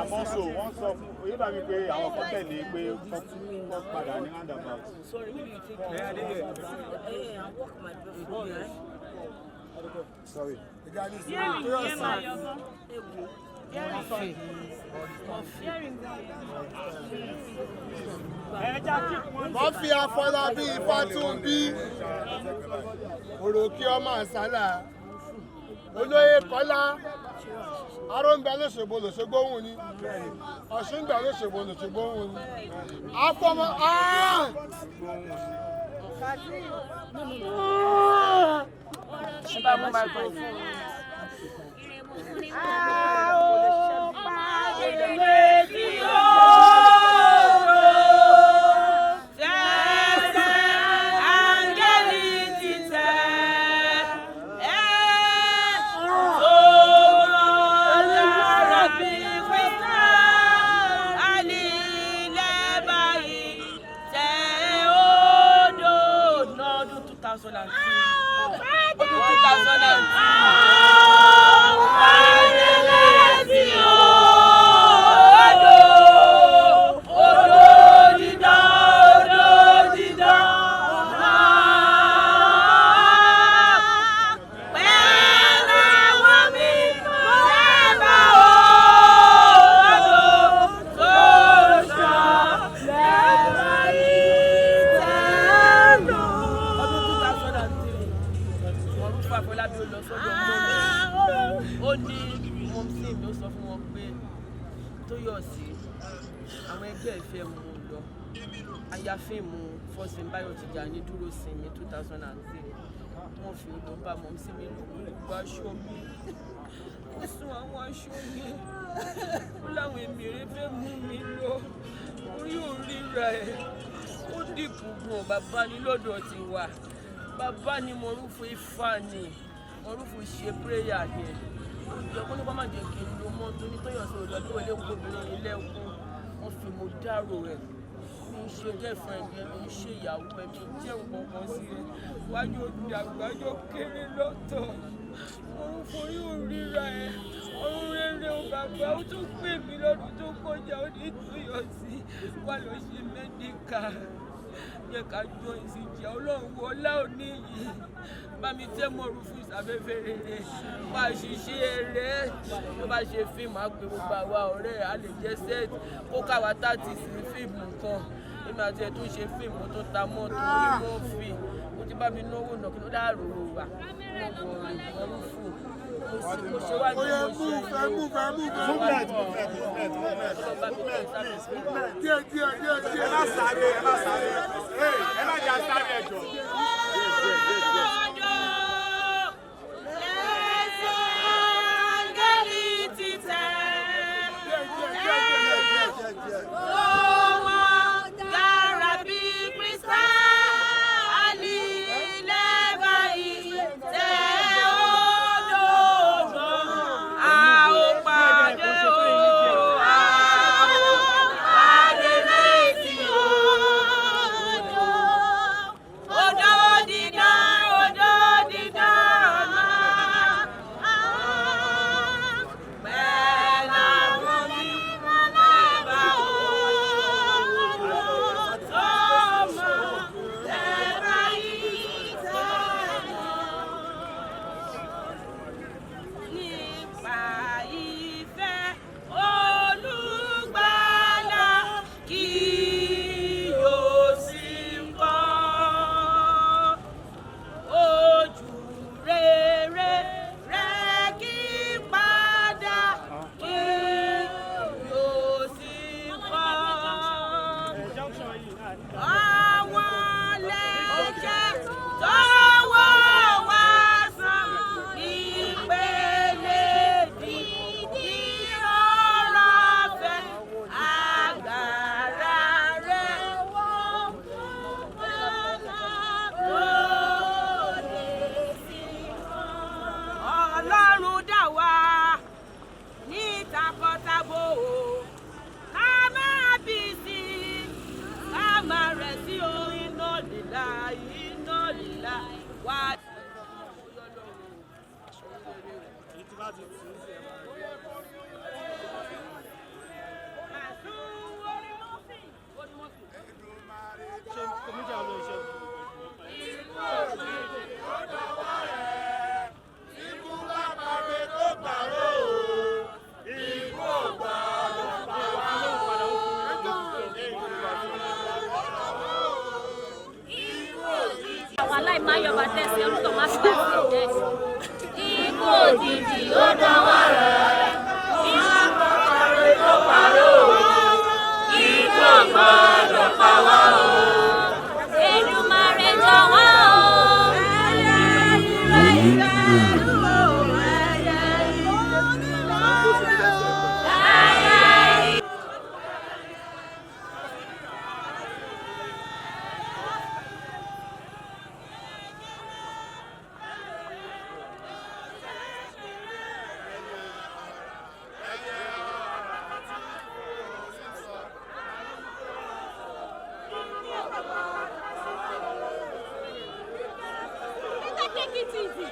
Àmọ́sọ̀ wọ́n sọ fún oyébà mi pé àwọn kan tẹ̀lé pé wọ́n padà ní roundabout. Sorry, who do you think? I walk my body, right? Sorry. Wọ́n fi Afọlábí Fátúnbí Òròkè ọmọ àsálà olóyè Kọ́lá Arọ́ngbà lóṣogbo lòṣogbo òun ni Ọ̀ṣungbà lóṣogbo lòṣogbo òun ni afọmọ ní dúró sí ní 2003 wọ́n fi odò bá mọ́ sí mi lóko aṣọ mi ó sún àwọn aṣọ mi ó láwọn èmìrè fẹ́ mú mi lọ orí òríra ẹ̀ ó dìkù gan bàbá ní lọ́dọ̀ ti wà bàbá ní Mọ̀rúfù Ifá ni Mọ̀rúfù ṣe prayer yẹn ó jẹ́ kó nípa má jẹ́ kí n lo mọ́ tó ní Tóyọ̀sí òdòdó ilé gbòmìnir ilẹ̀kùn wọ́n fi mo dárò rẹ̀ ṣe girlfriend ẹ mi ṣe ìyàwó ẹ mi jẹ́ nǹkan kan sí ẹ wájú àgbájọ kéré lọ́tọ̀ òun forí òríra ẹ òun rere o bàbá ó tún pè mí lọ́dún tó kọjá ó ní Tóyọ̀sí wà lọ ṣe mẹ́díkà yẹ ká jọ ìsìnjà ọlọ́run wọlá òní yìí bá mi tẹ́ Mọ̀rúfù ìsàfẹ́fẹ́ rere bá a ṣiṣẹ́ rẹ̀ tó bá ṣe fíìmù á pé gbogbo àwa ọ̀rẹ́ a lè jẹ́ set kó káwa 30 sí fíìmù nǹkan èmi àti ẹ̀ tó ṣe fíìmù tó ta mọ́tò ìmọ̀ fi ó ti bá mi náwó náà kí ló dáàrò wà mo wọ̀ Mọ̀rúfù mo ṣe wá ní mo ṣe ẹ má sáré ẹ má jà sáré ẹjọ́. Oh no! Aláìmáyọ̀ bá tẹ̀sí orúkọ má fi láti ẹ̀jẹ̀ sí. Ikú òjijì ó dánwà rẹ̀. Ikú kọ̀ọ̀rọ̀ tó parọ́. Ikú ọ̀gbọ́dọ̀ pa wá o. Èdùmàrè jọ̀wọ́ o. Take it easy.